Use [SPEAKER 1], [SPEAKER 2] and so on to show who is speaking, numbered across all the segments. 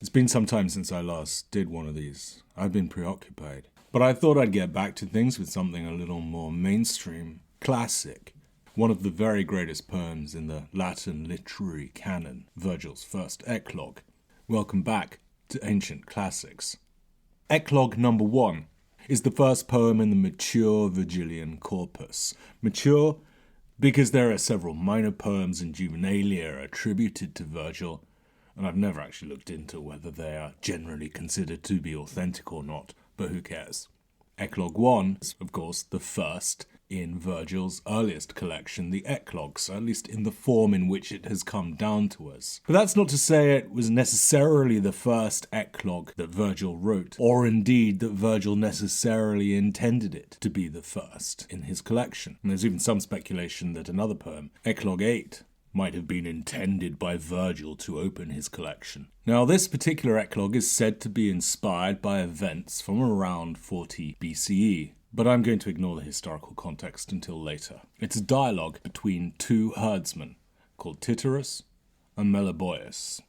[SPEAKER 1] It's been some time since I last did one of these. I've been preoccupied. But I thought I'd get back to things with something a little more mainstream, classic. One of the very greatest poems in the Latin literary canon, Virgil's first Eclogue. Welcome back to Ancient Classics. Eclogue number 1 is the first poem in the mature Virgilian corpus. Mature because there are several minor poems and juvenilia attributed to Virgil, and I've never actually looked into whether they are generally considered to be authentic or not, but who cares? Eclogue 1 is, of course, the first in Virgil's earliest collection, the Eclogues, at least in the form in which it has come down to us. But that's not to say it was necessarily the first Eclogue that Virgil wrote, or indeed that Virgil necessarily intended it to be the first in his collection. And there's even some speculation that another poem, Eclogue 8, might have been intended by Virgil to open his collection. Now, this particular eclogue is said to be inspired by events from around 40 BCE, but I'm going to ignore the historical context until later. It's a dialogue between two herdsmen called Tityrus and Meliboeus.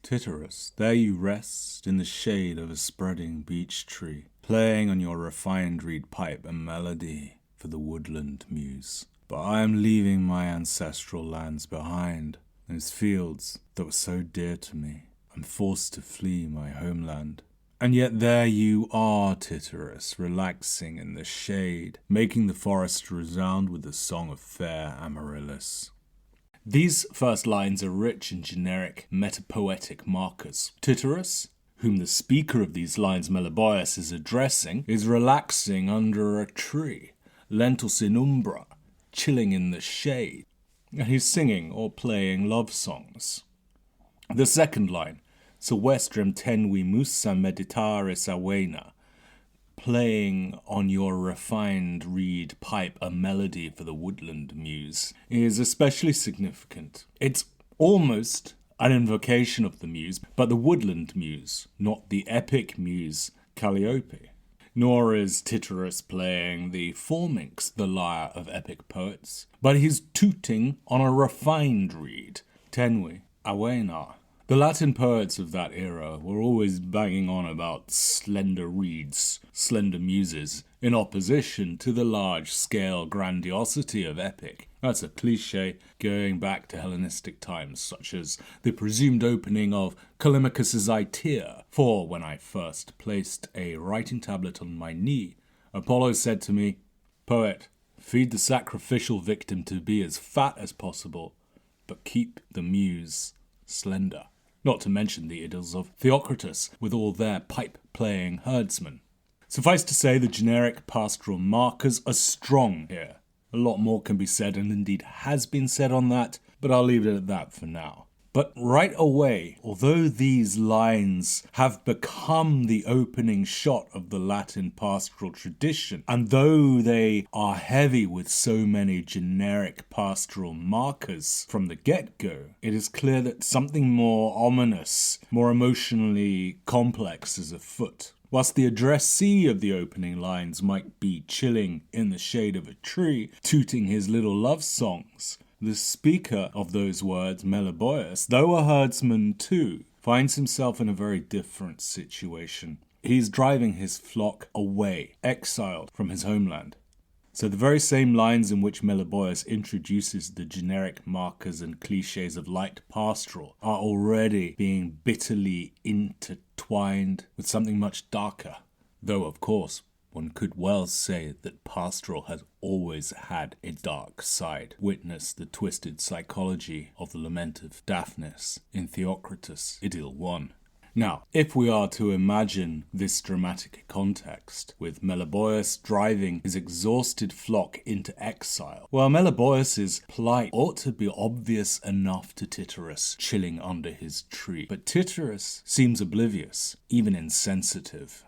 [SPEAKER 1] Tityrus, there you rest in the shade of a spreading beech tree, playing on your refined reed pipe a melody for the woodland Muse. But I am leaving my ancestral lands behind, those fields that were so dear to me. I'm forced to flee my homeland. And yet there you are, Tityrus, relaxing in the shade, making the forest resound with the song of fair Amaryllis. These first lines are rich in generic metapoetic markers. Tityrus, whom the speaker of these lines, Meliboeus, is addressing, is relaxing under a tree, lentus in umbra, chilling in the shade, and he's singing or playing love songs. The second line, Silvestrem tenui musa meditaris avena, playing on your refined reed pipe a melody for the woodland Muse, is especially significant. It's almost an invocation of the Muse, but the woodland Muse, not the epic Muse Calliope. Nor is Tityrus playing the forminx, the lyre of epic poets, but he's tooting on a refined reed, tenui avena. The Latin poets of that era were always banging on about slender reeds, slender muses, in opposition to the large-scale grandiosity of epic. That's a cliché going back to Hellenistic times, such as the presumed opening of Callimachus's Aetia. For when I first placed a writing tablet on my knee, Apollo said to me, "Poet, feed the sacrificial victim to be as fat as possible, but keep the muse slender." Not to mention the idylls of Theocritus with all their pipe-playing herdsmen. Suffice to say, the generic pastoral markers are strong here. A lot more can be said, and indeed has been said on that, but I'll leave it at that for now. But right away, although these lines have become the opening shot of the Latin pastoral tradition, and though they are heavy with so many generic pastoral markers from the get-go, it is clear that something more ominous, more emotionally complex is afoot. Whilst the addressee of the opening lines might be chilling in the shade of a tree, tooting his little love songs, the speaker of those words, Meliboeus, though a herdsman too, finds himself in a very different situation. He's driving his flock away, exiled from his homeland. So the very same lines in which Meliboeus introduces the generic markers and clichés of light pastoral are already being bitterly intertwined with something much darker. Though, of course, one could well say that pastoral has always had a dark side. Witness the twisted psychology of the lament of Daphnis in Theocritus, Idyll 1. Now, if we are to imagine this dramatic context, with Meliboeus driving his exhausted flock into exile, well, Meliboeus's plight ought to be obvious enough to Tityrus, chilling under his tree. But Tityrus seems oblivious, even insensitive.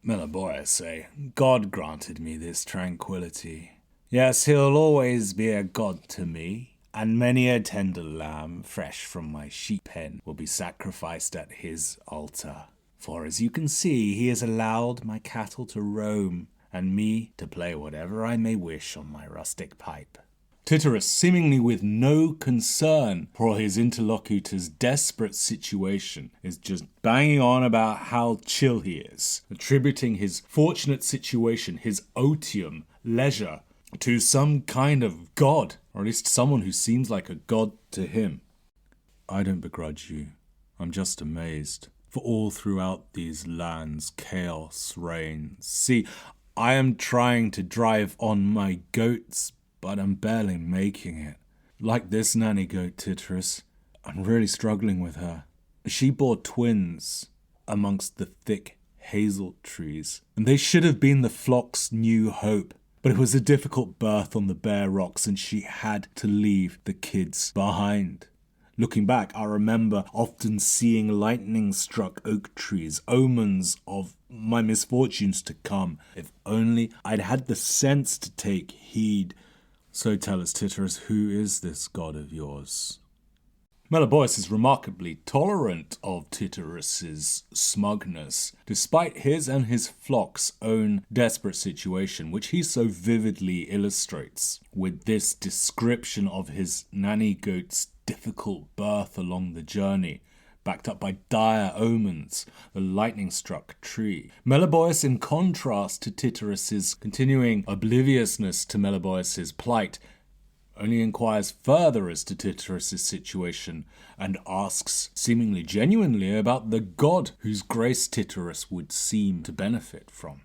[SPEAKER 1] Meliboeus say, "God granted me this tranquility. Yes, he'll always be a god to me, and many a tender lamb, fresh from my sheep pen, will be sacrificed at his altar. For as you can see, he has allowed my cattle to roam, and me to play whatever I may wish on my rustic pipe." Tityrus, seemingly with no concern for his interlocutor's desperate situation, is just banging on about how chill he is, attributing his fortunate situation, his otium, leisure, to some kind of god, or at least someone who seems like a god to him. I don't begrudge you. I'm just amazed. For all throughout these lands, chaos reigns. See, I am trying to drive on my goats, but I'm barely making it. Like this nanny goat, Tityrus, I'm really struggling with her. She bore twins amongst the thick hazel trees, and they should have been the flock's new hope. But it was a difficult birth on the bare rocks, and she had to leave the kids behind. Looking back, I remember often seeing lightning-struck oak trees, omens of my misfortunes to come. If only I'd had the sense to take heed. So tell us, Tityrus, who is this god of yours? Meliboeus is remarkably tolerant of Tityrus's smugness, despite his and his flock's own desperate situation, which he so vividly illustrates with this description of his nanny goat's difficult birth along the journey, backed up by dire omens, the lightning-struck tree. Meliboeus, in contrast to Tityrus's continuing obliviousness to Meliboeus's plight, only inquires further as to Tityrus's situation and asks, seemingly genuinely, about the god whose grace Tityrus would seem to benefit from.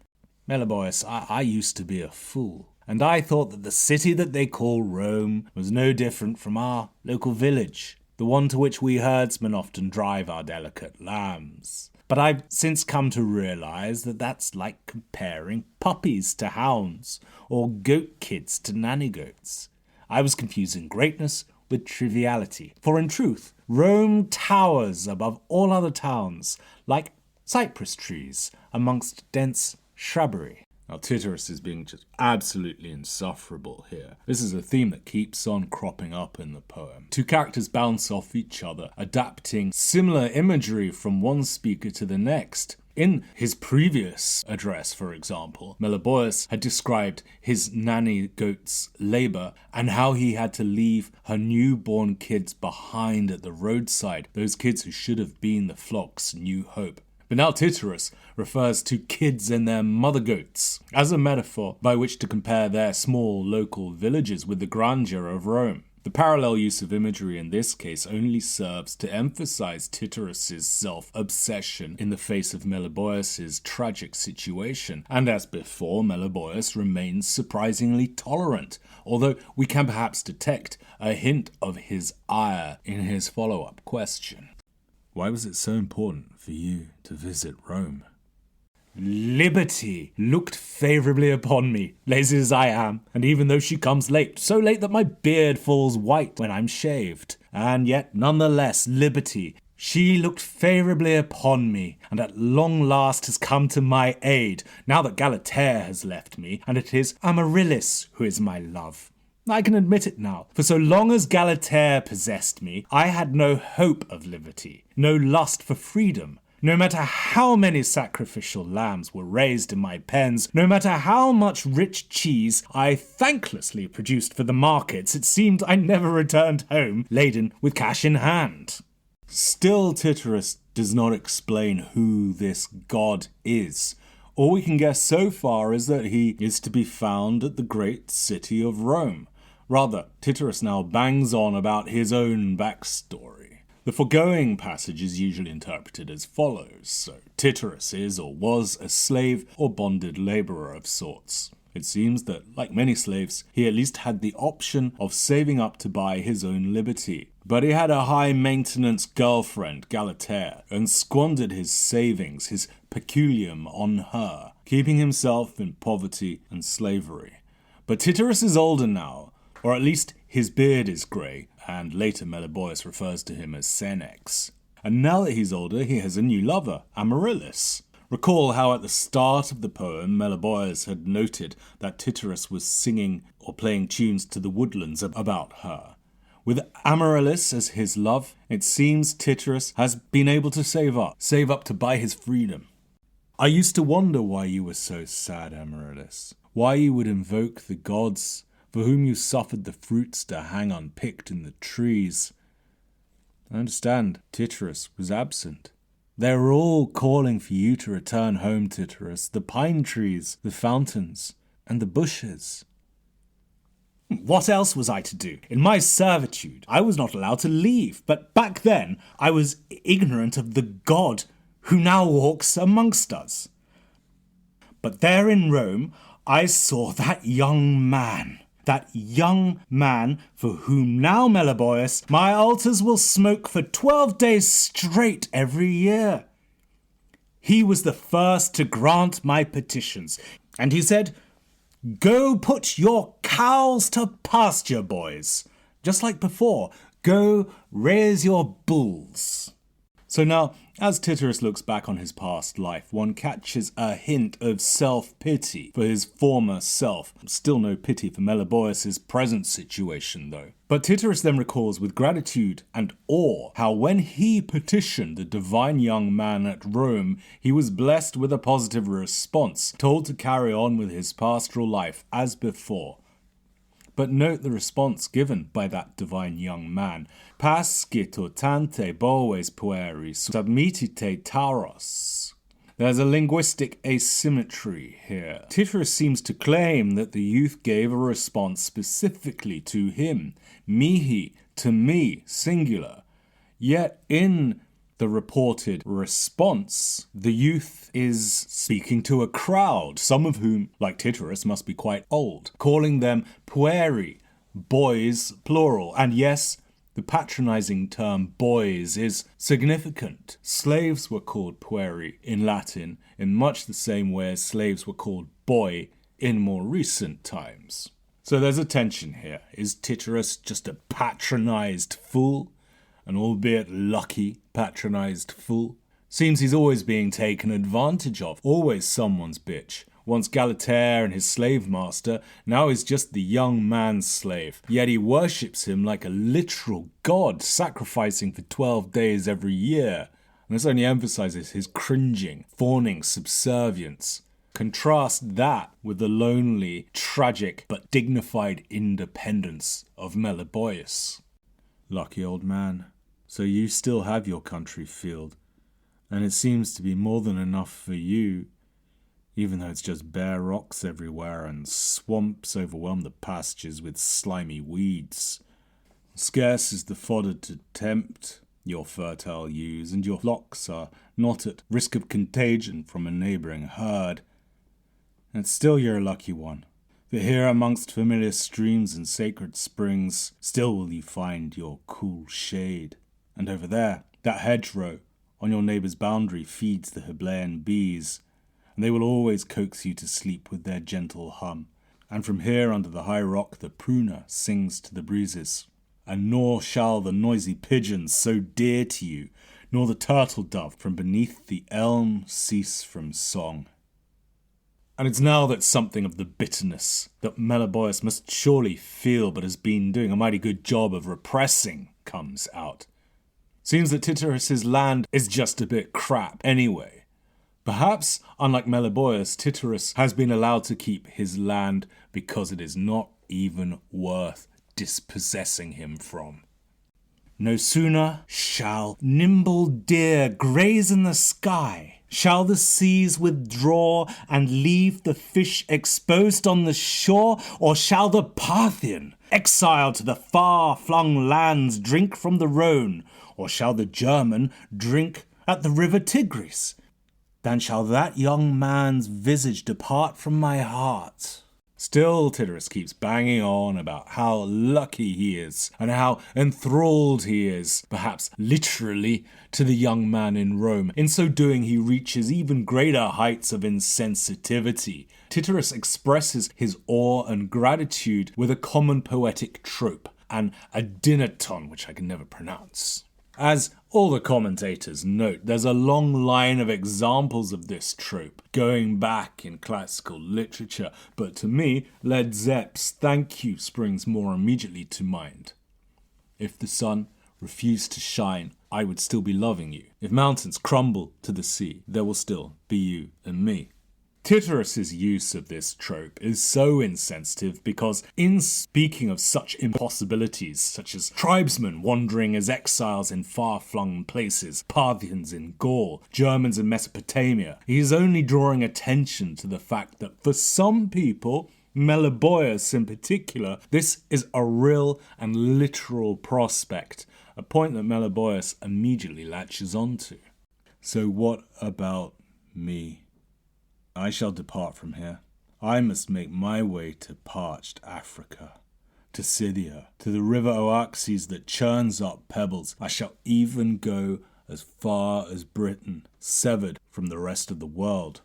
[SPEAKER 1] Meliboeus, I used to be a fool, and I thought that the city that they call Rome was no different from our local village, the one to which we herdsmen often drive our delicate lambs. But I've since come to realize that that's like comparing puppies to hounds, or goat kids to nanny goats. I was confusing greatness with triviality, for in truth, Rome towers above all other towns, like cypress trees amongst dense shrubbery. Now, Tityrus is being just absolutely insufferable here. This is a theme that keeps on cropping up in the poem. Two characters bounce off each other, adapting similar imagery from one speaker to the next. In his previous address, for example, Meliboeus had described his nanny goat's labour and how he had to leave her newborn kids behind at the roadside, those kids who should have been the flock's new hope. But now Tityrus refers to kids and their mother goats as a metaphor by which to compare their small local villages with the grandeur of Rome. The parallel use of imagery in this case only serves to emphasize Tityrus's self-obsession in the face of Meliboeus's tragic situation, and as before, Meliboeus remains surprisingly tolerant, although we can perhaps detect a hint of his ire in his follow-up question. Why was it so important for you to visit Rome? Liberty looked favourably upon me, lazy as I am, and even though she comes late, so late that my beard falls white when I'm shaved, and yet nonetheless liberty, she looked favourably upon me, and at long last has come to my aid, now that Galatea has left me, and it is Amaryllis who is my love. I can admit it now, for so long as Galatea possessed me, I had no hope of liberty, no lust for freedom. No matter how many sacrificial lambs were raised in my pens, no matter how much rich cheese I thanklessly produced for the markets, it seemed I never returned home laden with cash in hand. Still, Tityrus does not explain who this god is. All we can guess so far is that he is to be found at the great city of Rome. Rather, Tityrus now bangs on about his own backstory. The foregoing passage is usually interpreted as follows. So, Tityrus is or was a slave or bonded labourer of sorts. It seems that, like many slaves, he at least had the option of saving up to buy his own liberty. But he had a high-maintenance girlfriend, Galatea, and squandered his savings, his peculium, on her, keeping himself in poverty and slavery. But Tityrus is older now, or at least his beard is grey, and later Meliboeus refers to him as Senex. And now that he's older, he has a new lover, Amaryllis. Recall how at the start of the poem, Meliboeus had noted that Tityrus was singing or playing tunes to the woodlands about her. With Amaryllis as his love, it seems Tityrus has been able to save up to buy his freedom. I used to wonder why you were so sad, Amaryllis, why you would invoke the gods for whom you suffered the fruits to hang unpicked in the trees. I understand Tityrus was absent. They were all calling for you to return home, Tityrus, the pine trees, the fountains, and the bushes.
[SPEAKER 2] What else was I to do? In my servitude, I was not allowed to leave, but back then I was ignorant of the God who now walks amongst us. But there in Rome, I saw that young man for whom now, Meliboeus, my altars will smoke for 12 days straight every year. He was the first to grant my petitions, and he said, "Go put your cows to pasture, boys. Just like before, go raise your bulls."
[SPEAKER 1] So now, as Tityrus looks back on his past life, one catches a hint of self-pity for his former self. Still no pity for Meliboeus' present situation, though. But Tityrus then recalls with gratitude and awe how when he petitioned the divine young man at Rome, he was blessed with a positive response, told to carry on with his pastoral life as before. But note the response given by that divine young man. Pascito tante boes pueri submitite taros. There's a linguistic asymmetry here. Tityrus seems to claim that the youth gave a response specifically to him, mihi, to me, singular. Yet in the reported response, the youth is speaking to a crowd, some of whom, like Tityrus, must be quite old, calling them pueri, boys, plural. And yes, the patronizing term boys is significant. Slaves were called pueri in Latin in much the same way as slaves were called boy in more recent times. So there's a tension here. Is Tityrus just a patronized fool? An albeit lucky patronized fool? Seems he's always being taken advantage of, always someone's bitch. Once Galatea and his slave master, now he's just the young man's slave. Yet he worships him like a literal god, sacrificing for 12 days every year. And this only emphasizes his cringing, fawning subservience. Contrast that with the lonely, tragic, but dignified independence of Meliboeus. Lucky old man. So you still have your country field, and it seems to be more than enough for you, even though it's just bare rocks everywhere and swamps overwhelm the pastures with slimy weeds. Scarce is the fodder to tempt your fertile ewes, and your flocks are not at risk of contagion from a neighbouring herd. And still you're a lucky one. For here amongst familiar streams and sacred springs, still will you find your cool shade. And over there, that hedgerow on your neighbour's boundary feeds the Hyblaean bees, and they will always coax you to sleep with their gentle hum. And from here under the high rock the pruner sings to the breezes. And nor shall the noisy pigeons so dear to you, nor the turtle dove from beneath the elm cease from song. And it's now that something of the bitterness that Meliboeus must surely feel but has been doing a mighty good job of repressing comes out. Seems that Tityrus's land is just a bit crap anyway. Perhaps, unlike Meliboeus, Tityrus has been allowed to keep his land because it is not even worth dispossessing him from. No sooner shall nimble deer graze in the sky, shall the seas withdraw and leave the fish exposed on the shore, or shall the Parthian, exiled to the far-flung lands, drink from the Rhone, or shall the German drink at the river Tigris? Then shall that young man's visage depart from my heart. Still, Tityrus keeps banging on about how lucky he is, and how enthralled he is, perhaps literally, to the young man in Rome. In so doing, he reaches even greater heights of insensitivity. Tityrus expresses his awe and gratitude with a common poetic trope, an adynaton, which I can never pronounce. As all the commentators note, there's a long line of examples of this trope going back in classical literature, but to me, Led Zepp's thank you springs more immediately to mind. If the sun refused to shine, I would still be loving you. If mountains crumble to the sea, there will still be you and me.
[SPEAKER 2] Tityrus's use of this trope is so insensitive because in speaking of such impossibilities, such as tribesmen wandering as exiles in far-flung places, Parthians in Gaul, Germans in Mesopotamia, he is only drawing attention to the fact that for some people, Meliboeus in particular, this is a real and literal prospect, a point that Meliboeus immediately latches onto. So what about me? I shall depart from here. I must make my way to parched Africa, to Scythia, to the river Oaxes that churns up pebbles. I shall even go as far as Britain, severed from the rest of the world.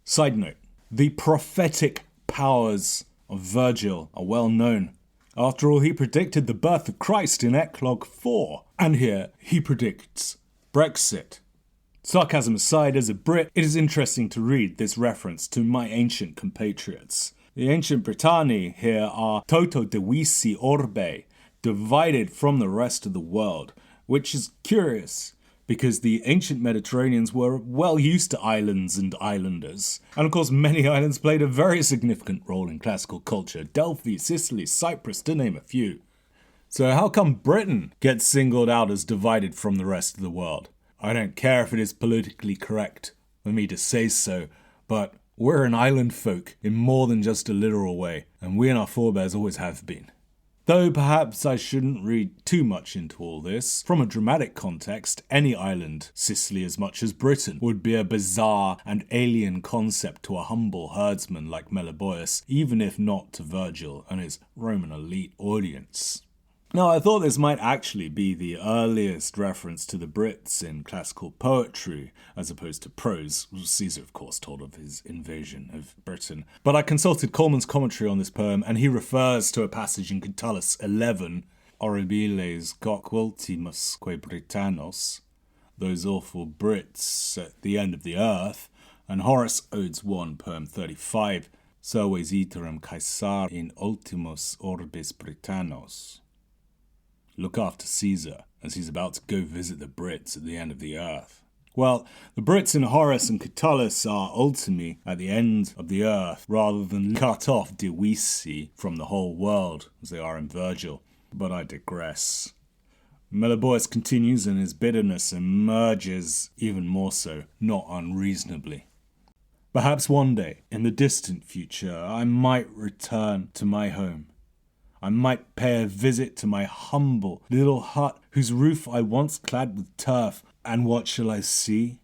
[SPEAKER 2] Side note, the prophetic powers of Virgil are well known. After all, he predicted the birth of Christ in Eclogue 4, and here he predicts Brexit. Sarcasm aside, as a Brit, it is interesting to read this reference to my ancient compatriots. The ancient Britanni here are toto divisi orbe, divided from the rest of the world, which is curious, because the ancient Mediterraneans were well used to islands and islanders. And of course, many islands played a very significant role in classical culture. Delphi, Sicily, Cyprus, to name a few. So how come Britain gets singled out as divided from the rest of the world? I don't care if it is politically correct for me to say so, but we're an island folk in more than just a literal way, and we and our forebears always have been. Though perhaps I shouldn't read too much into all this. From a dramatic context, any island, Sicily as much as Britain, would be a bizarre and alien concept to a humble herdsman like Meliboeus, even if not to Virgil and his Roman elite audience. Now, I thought this might actually be the earliest reference to the Brits in classical poetry, as opposed to prose. Caesar, of course, told of his invasion of Britain. But I consulted Coleman's commentary on this poem, and he refers to a passage in Catullus 11, Horribiles coq ultimus que Britanos, those awful Brits at the end of the earth, and Horace Odes 1, poem 35, Serves iterum Caesar in ultimus orbis Britanos. Look after Caesar, as he's about to go visit the Brits at the end of the earth. Well, the Brits in Horace and Catullus are ultimately at the end of the earth, rather than cut off divisi from the whole world, as they are in Virgil. But I digress. Meliboeus continues, and his bitterness emerges even more so, not unreasonably. Perhaps one day, in the distant future, I might return to my home. I might pay a visit to my humble little hut, whose roof I once clad with turf, and what shall I see?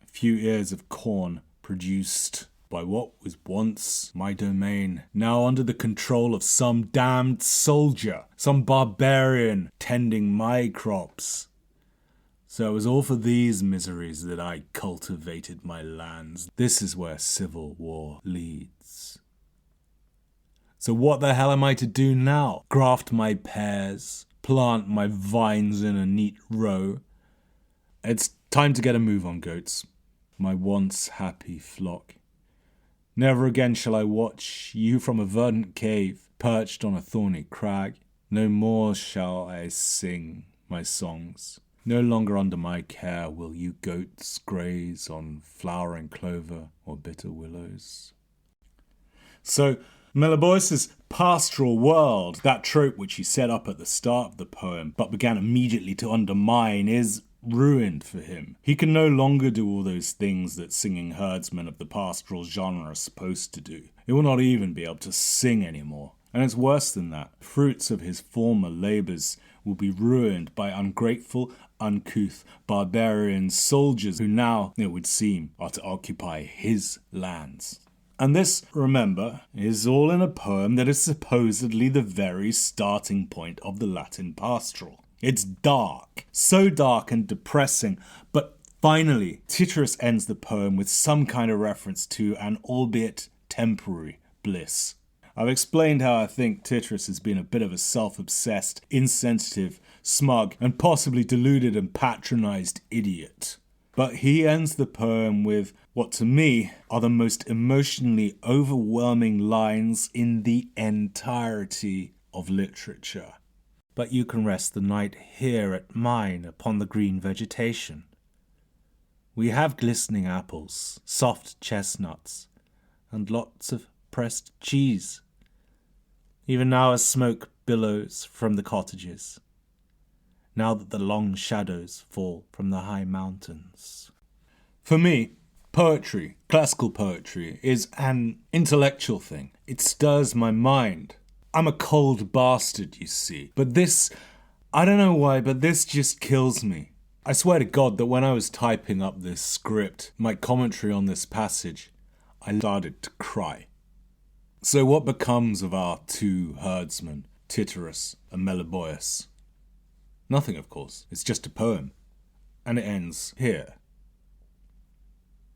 [SPEAKER 2] A few ears of corn produced by what was once my domain, now under the control of some damned soldier, some barbarian tending my crops. So it was all for these miseries that I cultivated my lands. This is where civil war leads. So what the hell am I to do now? Graft my pears, plant my vines in a neat row. It's time to get a move on, goats, my once happy flock. Never again shall I watch you from a verdant cave, perched on a thorny crag. No more shall I sing my songs. No longer under my care will you goats graze on flowering clover or bitter willows. So, Meliboeus' pastoral world, that trope which he set up at the start of the poem, but began immediately to undermine, is ruined for him. He can no longer do all those things that singing herdsmen of the pastoral genre are supposed to do. He will not even be able to sing anymore. And it's worse than that. The fruits of his former labours will be ruined by ungrateful, uncouth, barbarian soldiers who now, it would seem, are to occupy his lands. And this, remember, is all in a poem that is supposedly the very starting point of the Latin pastoral. It's dark, so dark and depressing, but finally, Tityrus ends the poem with some kind of reference to an albeit temporary bliss. I've explained how I think Tityrus has been a bit of a self-obsessed, insensitive, smug, and possibly deluded and patronised idiot. But he ends the poem with what to me are the most emotionally overwhelming lines in the entirety of literature. But you can rest the night here at mine upon the green vegetation. We have glistening apples, soft chestnuts, and lots of pressed cheese. Even now as smoke billows from the cottages, now that the long shadows fall from the high mountains. For me, poetry, classical poetry, is an intellectual thing. It stirs my mind. I'm a cold bastard, you see. But this, I don't know why, but this just kills me. I swear to God that when I was typing up this script, my commentary on this passage, I started to cry. So what becomes of our two herdsmen, Tityrus and Meliboeus? Nothing, of course. It's just a poem. And it ends here.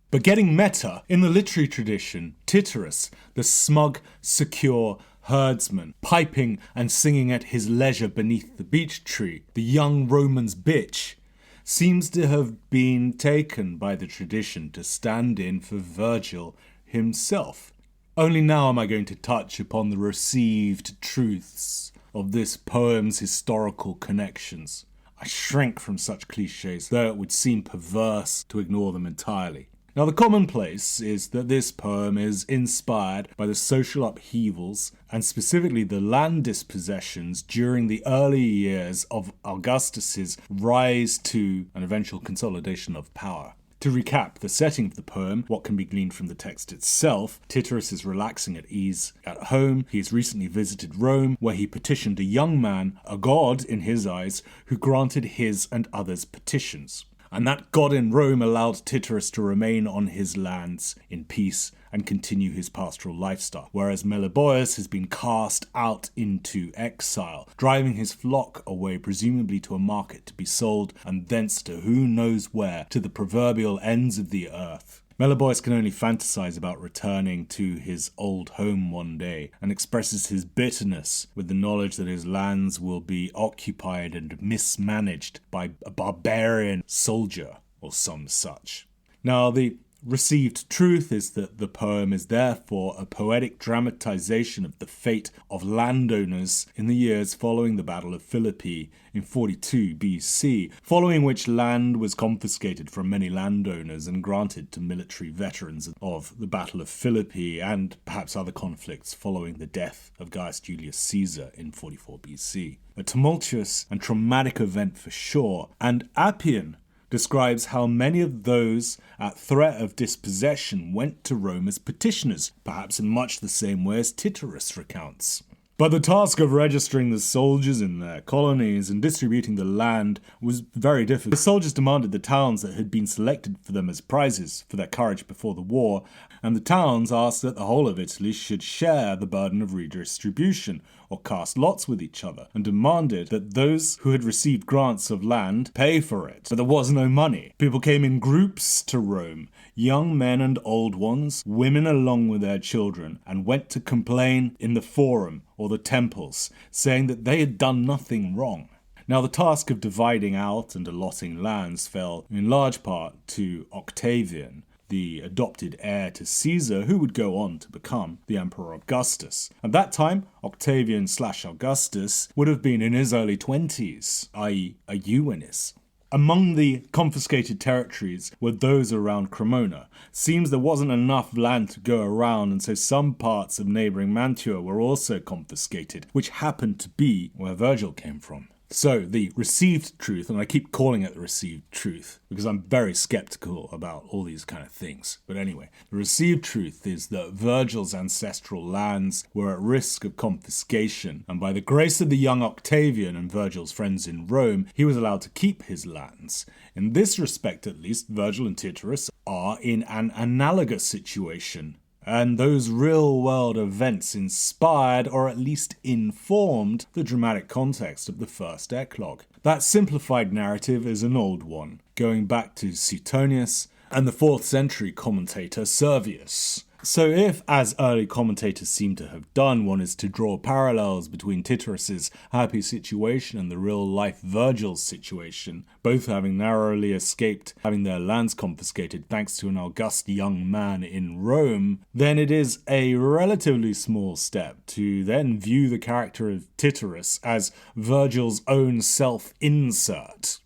[SPEAKER 2] But getting meta, in the literary tradition, Tityrus, the smug, secure herdsman, piping and singing at his leisure beneath the beech tree, the young Roman's bitch, seems to have been taken by the tradition to stand in for Virgil himself. Only now am I going to touch upon the received truths of this poem's historical connections. I shrink from such clichés, though it would seem perverse to ignore them entirely. Now, the commonplace is that this poem is inspired by the social upheavals and specifically the land dispossessions during the early years of Augustus's rise to an eventual consolidation of power. To recap the setting of the poem, what can be gleaned from the text itself, Tityrus is relaxing at ease at home. He has recently visited Rome, where he petitioned a young man, a god in his eyes, who granted his and others' petitions. And that god in Rome allowed Tityrus to remain on his lands in peace and continue his pastoral lifestyle, whereas Meliboeus has been cast out into exile, driving his flock away presumably to a market to be sold, and thence to who knows where, to the proverbial ends of the earth. Meliboeus can only fantasize about returning to his old home one day, and expresses his bitterness with the knowledge that his lands will be occupied and mismanaged by a barbarian soldier or some such. Now, the received truth is that the poem is therefore a poetic dramatization of the fate of landowners in the years following the Battle of Philippi in 42 BC, following which land was confiscated from many landowners and granted to military veterans of the Battle of Philippi and perhaps other conflicts following the death of Gaius Julius Caesar in 44 BC. A tumultuous and traumatic event for sure, and Appian describes how many of those at threat of dispossession went to Rome as petitioners, perhaps in much the same way as Tityrus recounts. But the task of registering the soldiers in their colonies and distributing the land was very difficult. The soldiers demanded the towns that had been selected for them as prizes for their courage before the war, and the towns asked that the whole of Italy should share the burden of redistribution, or cast lots with each other, and demanded that those who had received grants of land pay for it. But there was no money. People came in groups to Rome, young men and old ones, women along with their children, and went to complain in the forum or the temples, saying that they had done nothing wrong. Now, the task of dividing out and allotting lands fell in large part to Octavian, the adopted heir to Caesar, who would go on to become the Emperor Augustus. At that time, Octavian/Augustus would have been in his early 20s, i.e. a Euenus. Among the confiscated territories were those around Cremona. Seems there wasn't enough land to go around, and so some parts of neighbouring Mantua were also confiscated, which happened to be where Virgil came from. So, the received truth, and I keep calling it the received truth, because I'm very skeptical about all these kind of things. But anyway, the received truth is that Virgil's ancestral lands were at risk of confiscation, and by the grace of the young Octavian and Virgil's friends in Rome, he was allowed to keep his lands. In this respect, at least, Virgil and Tityrus are in an analogous situation. And those real-world events inspired, or at least informed, the dramatic context of the first Eclogue. That simplified narrative is an old one, going back to Suetonius and the 4th century commentator Servius. So if, as early commentators seem to have done, one is to draw parallels between Tityrus's happy situation and the real-life Virgil's situation, both having narrowly escaped having their lands confiscated thanks to an august young man in Rome, then it is a relatively small step to then view the character of Tityrus as Virgil's own self-insert.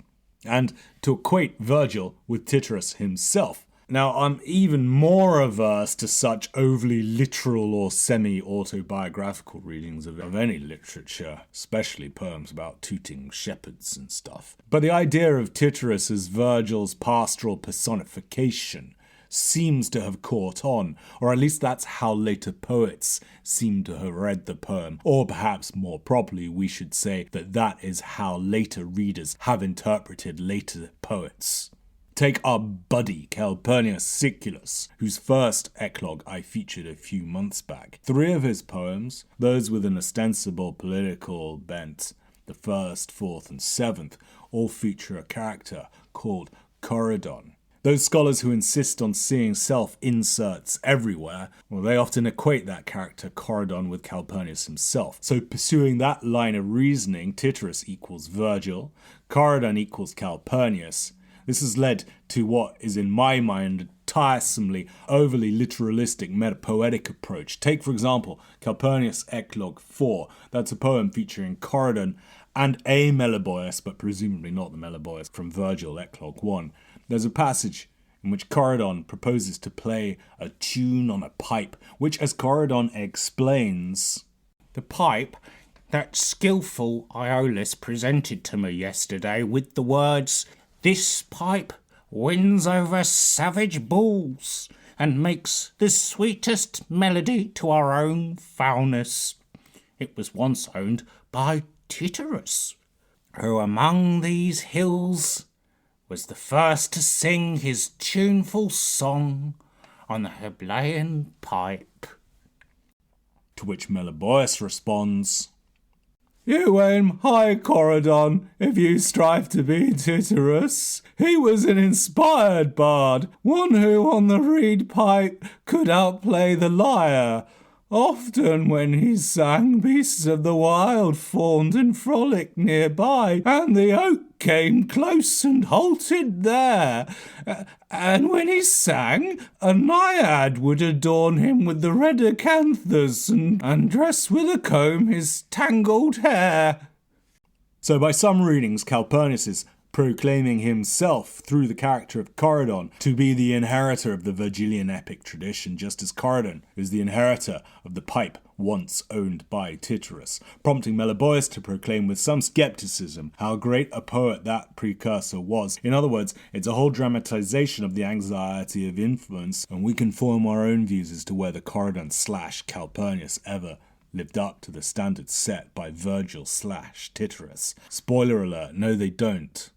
[SPEAKER 2] and to equate Virgil with Tityrus himself. Now, I'm even more averse to such overly literal or semi-autobiographical readings of any literature, especially poems about tooting shepherds and stuff. But the idea of Tityrus as Virgil's pastoral personification seems to have caught on, or at least that's how later poets seem to have read the poem, or perhaps more properly we should say that is how later readers have interpreted later poets. Take our buddy Calpurnius Siculus, whose first eclogue I featured a few months back. 3 of his poems, those with an ostensible political bent, the 1st, 4th, and 7th, all feature a character called Corydon. Those scholars who insist on seeing self-inserts everywhere, well, they often equate that character Corydon with Calpurnius himself. So pursuing that line of reasoning, Tityrus equals Virgil, Corydon equals Calpurnius. This has led to what is, in my mind, a tiresomely, overly literalistic metapoetic approach. Take, for example, Calpurnius Eclogue 4. That's a poem featuring Corydon and a Meliboeus, but presumably not the Meliboeus from Virgil Eclogue 1. There's a passage in which Corydon proposes to play a tune on a pipe, which, as Corydon explains, the pipe that skilful Amaryllis presented to me yesterday with the words, "This pipe wins over savage bulls and makes the sweetest melody to our own foulness. It was once owned by Tityrus, who among these hills was the first to sing his tuneful song on the Heblaean pipe." To which Meliboeus responds, "You aim high, Corydon, if you strive to be Tityrus. He was an inspired bard, one who on the reed pipe could outplay the lyre. Often when he sang, beasts of the wild fawned and frolicked nearby, and the oak came close and halted there. And when he sang, a naiad would adorn him with the red acanthus and dress with a comb his tangled hair." So by some readings, Calpurnius is proclaiming himself through the character of Corydon to be the inheritor of the Virgilian epic tradition, just as Corydon is the inheritor of the pipe once owned by Tityrus, prompting Meliboeus to proclaim with some skepticism how great a poet that precursor was. In other words, it's a whole dramatization of the anxiety of influence, and we can form our own views as to whether Corydon/Calpurnius ever lived up to the standards set by Virgil/Tityrus. Spoiler alert, no they don't.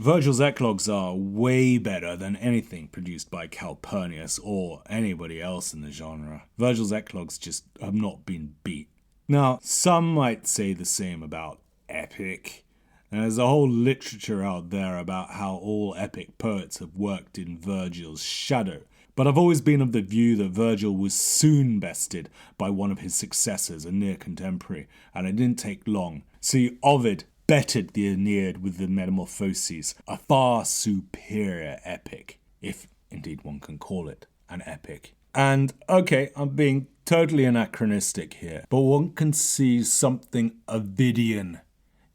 [SPEAKER 2] Virgil's eclogues are way better than anything produced by Calpurnius or anybody else in the genre. Virgil's eclogues just have not been beat. Now, some might say the same about epic. There's a whole literature out there about how all epic poets have worked in Virgil's shadow. But I've always been of the view that Virgil was soon bested by one of his successors, a near contemporary, and it didn't take long. See, Ovid bettered the Aeneid with the Metamorphoses, a far superior epic, if indeed one can call it an epic. And, okay, I'm being totally anachronistic here, but one can see something Ovidian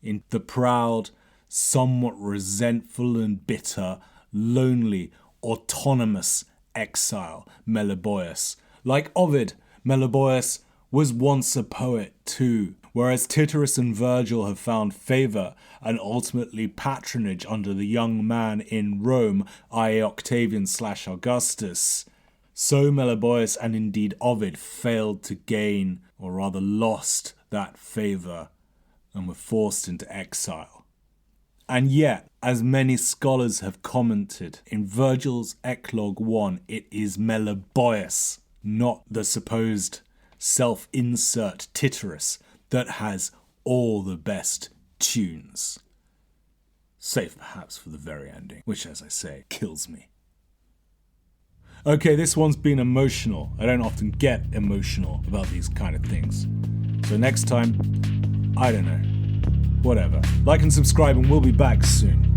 [SPEAKER 2] in the proud, somewhat resentful and bitter, lonely, autonomous exile, Meliboeus. Like Ovid, Meliboeus was once a poet too, whereas Tityrus and Virgil have found favour and ultimately patronage under the young man in Rome, i.e. Octavian/Augustus. So Meliboeus and indeed Ovid failed to gain, or rather lost, that favour and were forced into exile. And yet, as many scholars have commented, in Virgil's Eclogue 1, it is Meliboeus, not the supposed self-insert Tityrus, that has all the best tunes. Save perhaps for the very ending, which, as I say, kills me. Okay, this one's been emotional. I don't often get emotional about these kind of things. So next time, I don't know. Whatever. Like and subscribe and we'll be back soon.